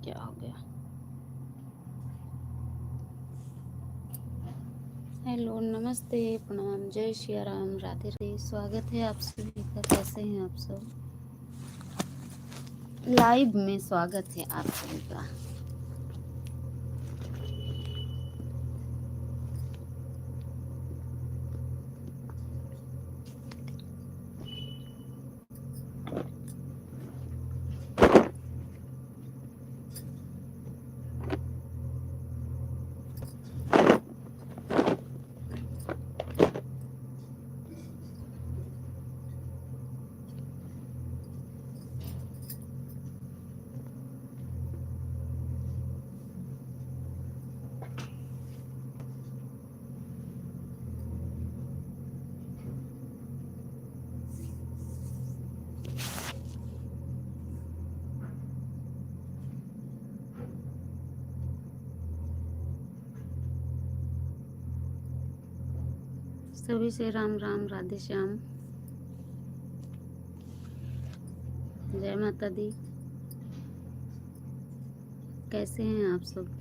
क्या हो गया? हेलो, नमस्ते, प्रणाम, जय सिया राम, राधे राधे। स्वागत है आप सभी का। कैसे हैं आप सब? लाइव में स्वागत है आप सभी का। सभी से राम राम, राधे श्याम, जय माता दी। कैसे हैं आप सब?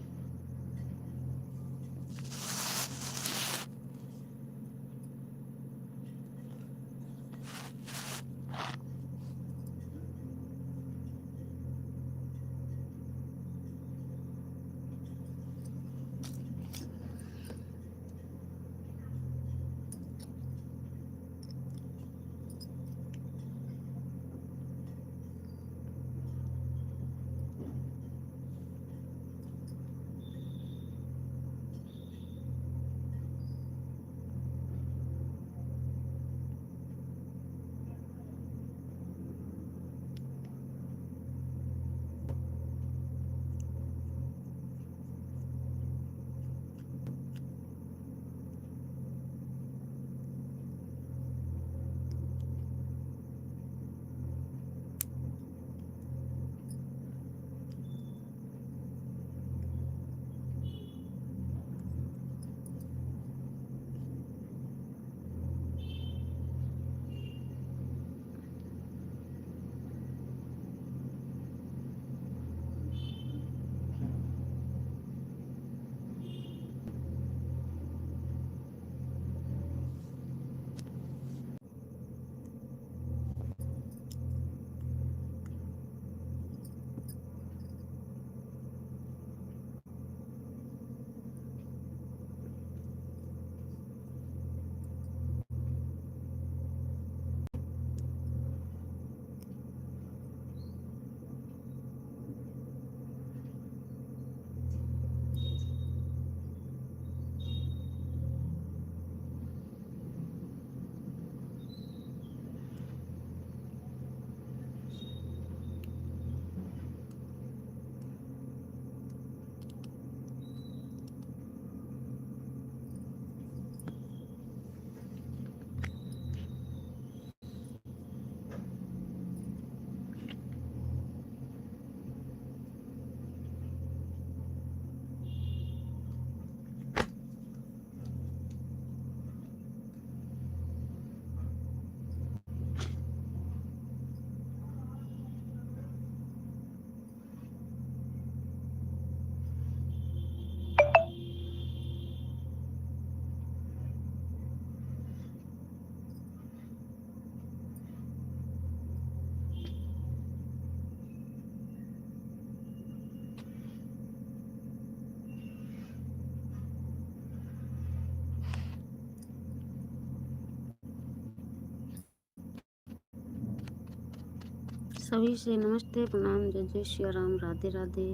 सभी से नमस्ते, प्रणाम, जय जय सिया राम, राधे राधे।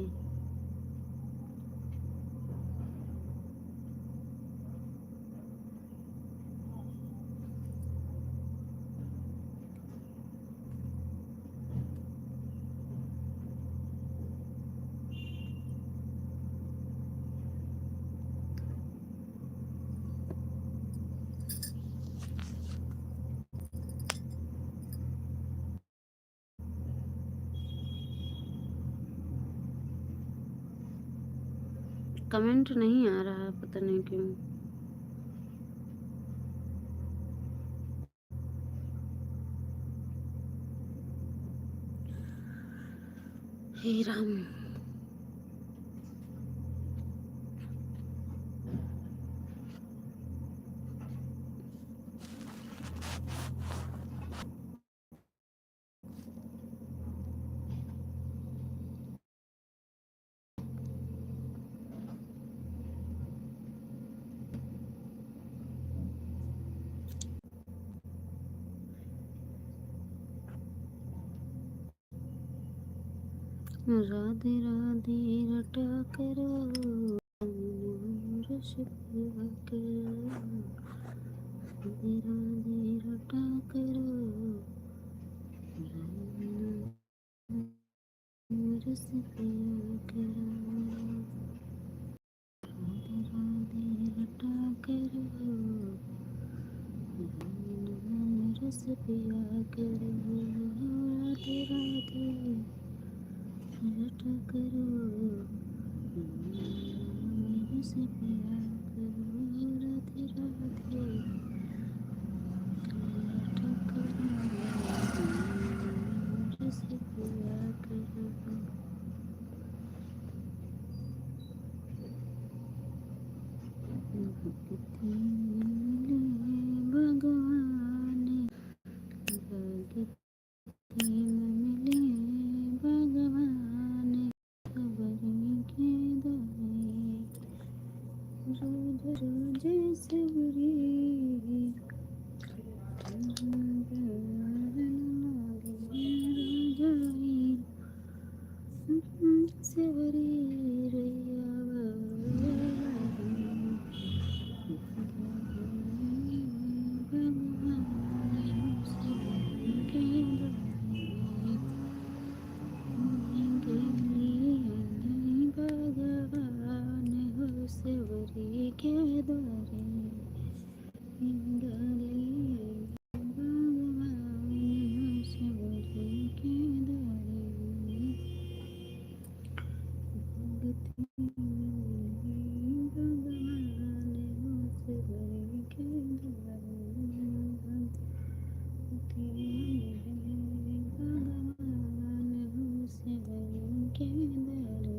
कमेंट नहीं आ रहा है, पता नहीं क्यों। हे राम। राधे राधे रटा करो, रस पिया करो, राधे राधे रटा करो, रस पिया करो, राधे राधे रटा करो, रस पिया करो, राधे राधे रटा करो, रस पिया करो, राधे राधे रटा करो, रस पिया करो। भक्ति मिले भगवान, भक्ति मिले भगवान, खबर के दाए रोज रोज सबरी, सबरी भगवान हो सेवरी के द्वारे, इंगली भगवान हो सेवरी के द्वारे, भक्ति भगवान हो सेवरी के द्वारे, भक्ति भगवान हो सेवरी के द्वारे।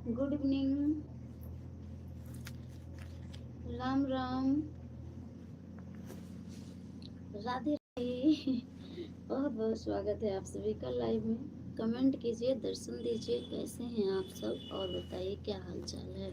Good evening, Ram Ram, Radhe Radhe. बहुत बहुत स्वागत है आप सभी का लाइव में। कमेंट कीजिए, दर्शन दीजिए, कैसे हैं आप सब और बताइए क्या हाल चाल है।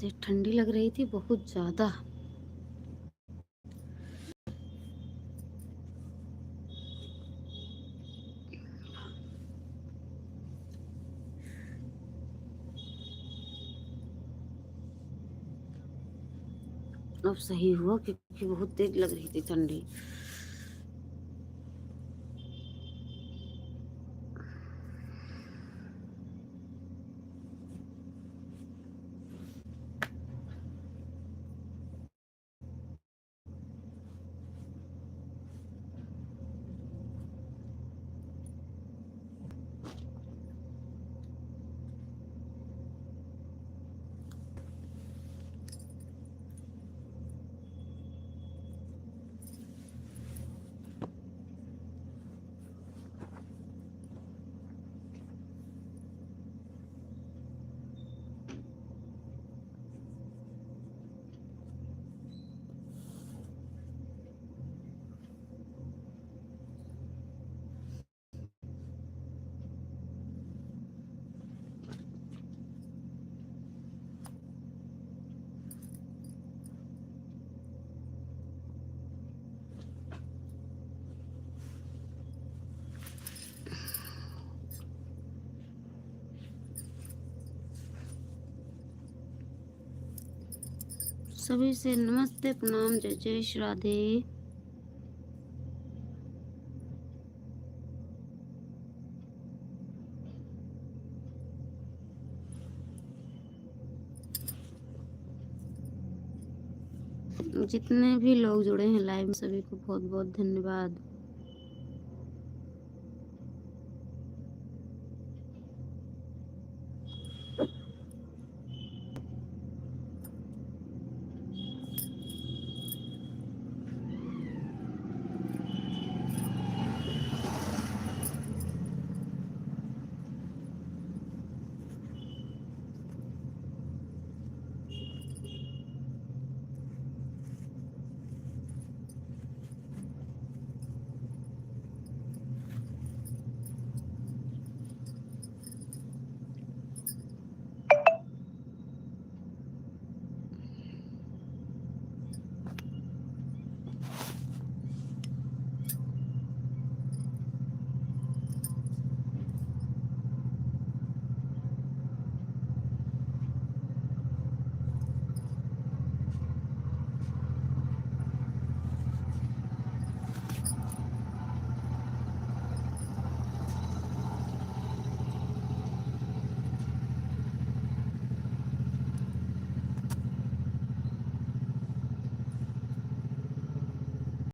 तो ठंडी लग रही थी बहुत ज़्यादा। अब सही हुआ क्योंकि बहुत तेज लग रही थी ठंडी। सभी से नमस्ते, प्रणाम, जय जय श्री राधे। जितने भी लोग जुड़े हैं लाइव में सभी को बहुत बहुत धन्यवाद।